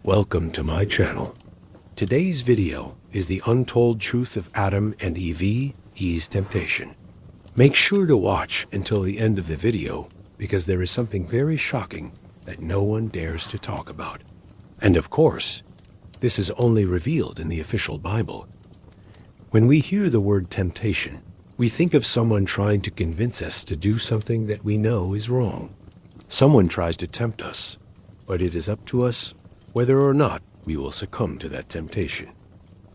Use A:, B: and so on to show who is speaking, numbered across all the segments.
A: Welcome to my channel. Today's video is the untold truth of Adam and Eve's temptation. Make sure to watch until the end of the video because there is something very shocking that no one dares to talk about. And of course, this is only revealed in the official Bible. When we hear the word temptation, we think of someone trying to convince us to do something that we know is wrong. Someone tries to tempt us, but it is up to us whether or not we will succumb to that temptation.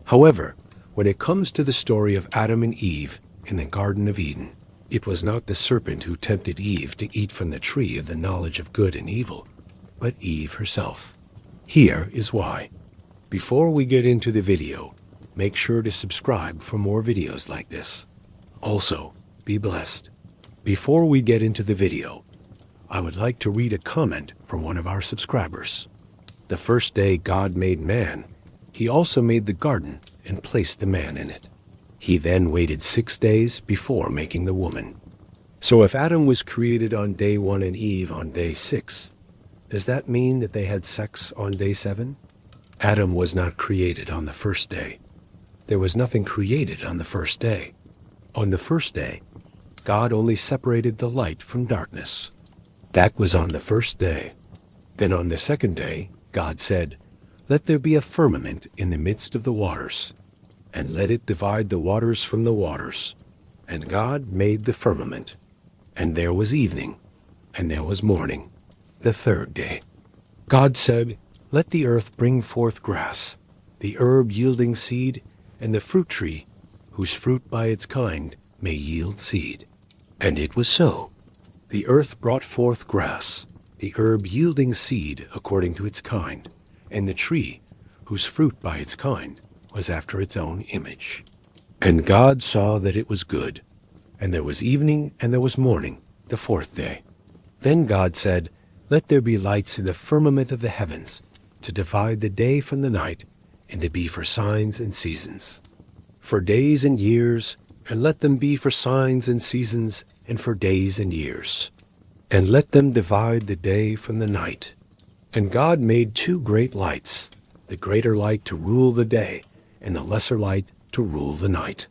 A: However, when it comes to the story of Adam and Eve in the Garden of Eden, it was not the serpent who tempted Eve to eat from the tree of the knowledge of good and evil, but Eve herself. Here is why. Before we get into the video, make sure to subscribe for more videos like this. Also, be blessed. Before we get into the video, I would like to read a comment from one of our subscribers. The first day God made man, he also made the garden and placed the man in it. He then waited 6 days before making the woman. So if Adam was created on day 1 and Eve on day 6, does that mean that they had sex on day 7? Adam was not created on the first day. There was nothing created on the first day. On the first day, God only separated the light from darkness. That was on the first day. Then on the second day, God said, "Let there be a firmament in the midst of the waters, and let it divide the waters from the waters." And God made the firmament. And there was evening, and there was morning, the third day. God said, "Let the earth bring forth grass, the herb yielding seed, and the fruit tree, whose fruit by its kind may yield seed." And it was so. The earth brought forth grass, the herb yielding seed according to its kind, and the tree, whose fruit by its kind was after its own image. And God saw that it was good. And there was evening and there was morning, the fourth day. Then God said, "Let there be lights in the firmament of the heavens, to divide the day from the night, and to be for signs and seasons, for days and years, and let them be for signs and seasons, and for days and years. And let them divide the day from the night." And God made 2 great lights, the greater light to rule the day, and the lesser light to rule the night.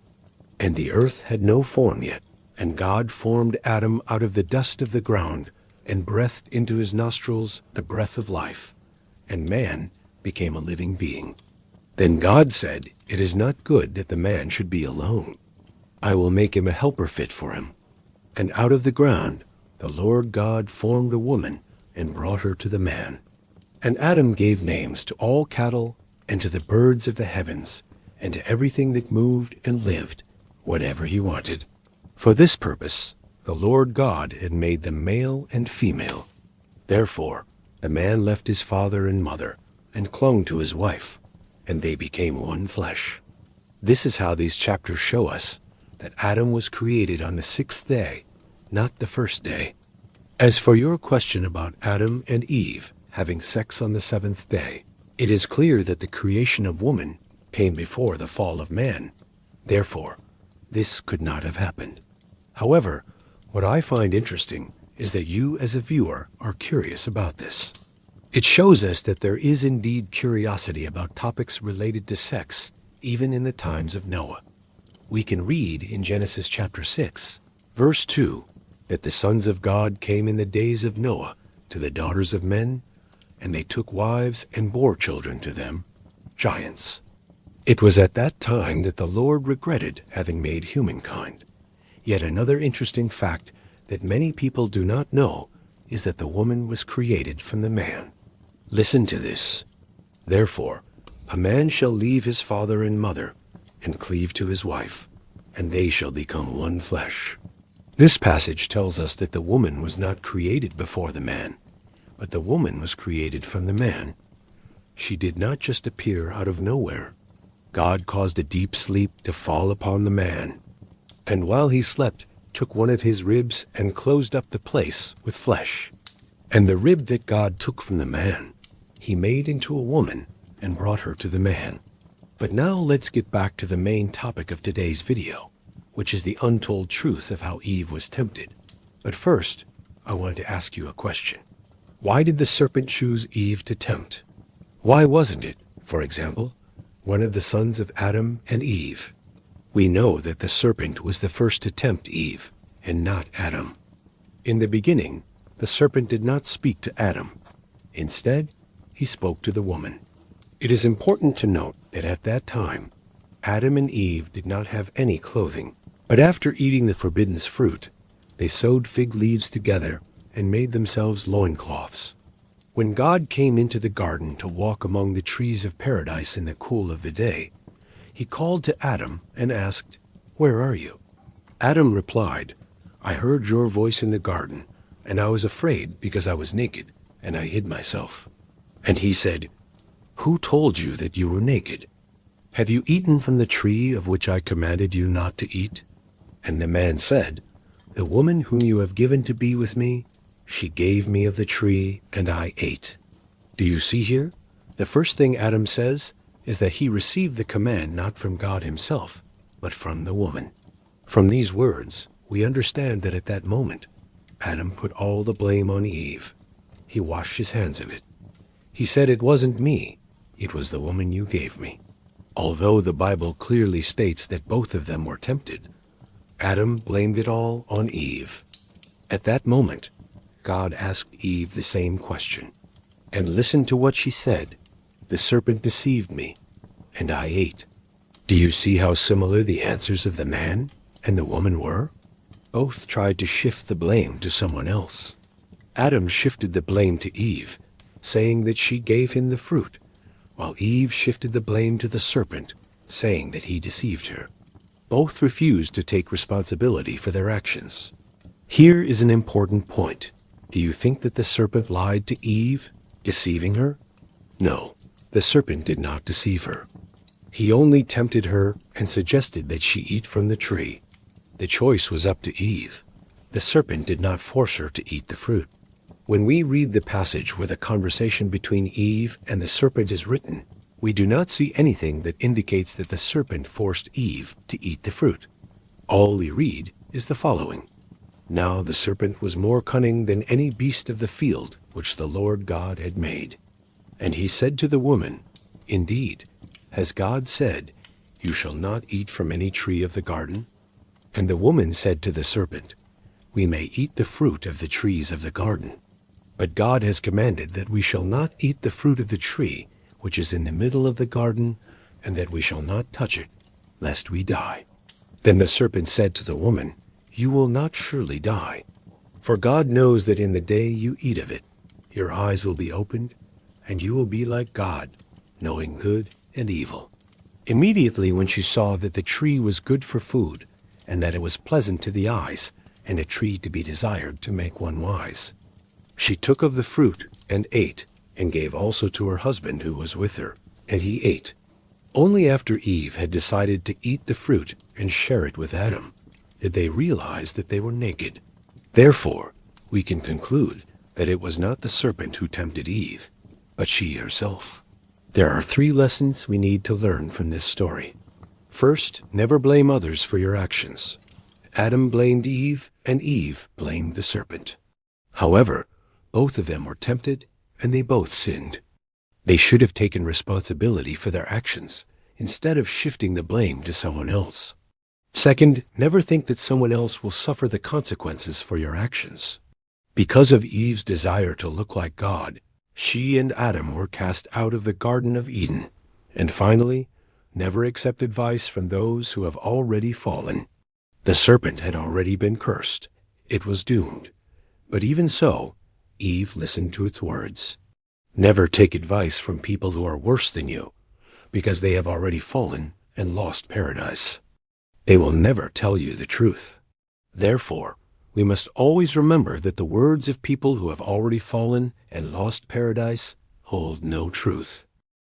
A: And the earth had no form yet, and God formed Adam out of the dust of the ground, and breathed into his nostrils the breath of life, and man became a living being. Then God said, "It is not good that the man should be alone. I will make him a helper fit for him." And out of the ground the Lord God formed a woman and brought her to the man. And Adam gave names to all cattle and to the birds of the heavens and to everything that moved and lived, whatever he wanted. For this purpose the Lord God had made them male and female. Therefore the man left his father and mother and clung to his wife, and they became one flesh. This is how these chapters show us that Adam was created on the 6th day, not the first day. As for your question about Adam and Eve having sex on the 7th day, it is clear that the creation of woman came before the fall of man. Therefore, this could not have happened. However, what I find interesting is that you as a viewer are curious about this. It shows us that there is indeed curiosity about topics related to sex, even in the times of Noah. We can read in Genesis chapter 6, verse 2, that the sons of God came in the days of Noah to the daughters of men, and they took wives and bore children to them, giants. It was at that time that the Lord regretted having made humankind. Yet another interesting fact that many people do not know is that the woman was created from the man. Listen to this. "Therefore, a man shall leave his father and mother, and cleave to his wife, and they shall become one flesh." This passage tells us that the woman was not created before the man, but the woman was created from the man. She did not just appear out of nowhere. God caused a deep sleep to fall upon the man, and while he slept, took one of his ribs and closed up the place with flesh. And the rib that God took from the man, he made into a woman and brought her to the man. But now let's get back to the main topic of today's video, which is the untold truth of how Eve was tempted. But first, I want to ask you a question. Why did the serpent choose Eve to tempt? Why wasn't it, for example, one of the sons of Adam and Eve? We know that the serpent was the first to tempt Eve, and not Adam. In the beginning, the serpent did not speak to Adam. Instead, he spoke to the woman. It is important to note that at that time, Adam and Eve did not have any clothing. But after eating the forbidden fruit, they sewed fig leaves together and made themselves loincloths. When God came into the garden to walk among the trees of paradise in the cool of the day, he called to Adam and asked, "Where are you?" Adam replied, "I heard your voice in the garden, and I was afraid because I was naked, and I hid myself." And he said, "Who told you that you were naked? Have you eaten from the tree of which I commanded you not to eat?" And the man said, "The woman whom you have given to be with me, she gave me of the tree, and I ate." Do you see here? The first thing Adam says is that he received the command not from God himself, but from the woman. From these words, we understand that at that moment, Adam put all the blame on Eve. He washed his hands of it. He said, "It wasn't me, it was the woman you gave me." Although the Bible clearly states that both of them were tempted, Adam blamed it all on Eve. At that moment, God asked Eve the same question. And listen to what she said. "The serpent deceived me, and I ate." Do you see how similar the answers of the man and the woman were? Both tried to shift the blame to someone else. Adam shifted the blame to Eve, saying that she gave him the fruit, while Eve shifted the blame to the serpent, saying that he deceived her. Both refused to take responsibility for their actions. Here is an important point. Do you think that the serpent lied to Eve, deceiving her? No, the serpent did not deceive her. He only tempted her and suggested that she eat from the tree. The choice was up to Eve. The serpent did not force her to eat the fruit. When we read the passage where the conversation between Eve and the serpent is written, we do not see anything that indicates that the serpent forced Eve to eat the fruit. All we read is the following. Now the serpent was more cunning than any beast of the field which the Lord God had made. And he said to the woman, "Indeed, has God said, 'You shall not eat from any tree of the garden'?" And the woman said to the serpent, "We may eat the fruit of the trees of the garden. But God has commanded that we shall not eat the fruit of the tree which is in the middle of the garden, and that we shall not touch it, lest we die." Then the serpent said to the woman, "You will not surely die. For God knows that in the day you eat of it, your eyes will be opened, and you will be like God, knowing good and evil." Immediately when she saw that the tree was good for food, and that it was pleasant to the eyes, and a tree to be desired to make one wise, she took of the fruit and ate, and gave also to her husband who was with her, and he ate. Only after Eve had decided to eat the fruit and share it with Adam, did they realize that they were naked. Therefore, we can conclude that it was not the serpent who tempted Eve, but she herself. There are 3 lessons we need to learn from this story. First, never blame others for your actions. Adam blamed Eve, and Eve blamed the serpent. However, both of them were tempted, and they both sinned. They should have taken responsibility for their actions, instead of shifting the blame to someone else. Second, never think that someone else will suffer the consequences for your actions. Because of Eve's desire to look like God, she and Adam were cast out of the Garden of Eden. And finally, never accept advice from those who have already fallen. The serpent had already been cursed. It was doomed. But even so, Eve listened to its words. Never take advice from people who are worse than you, because they have already fallen and lost paradise. They will never tell you the truth. Therefore, we must always remember that the words of people who have already fallen and lost paradise hold no truth.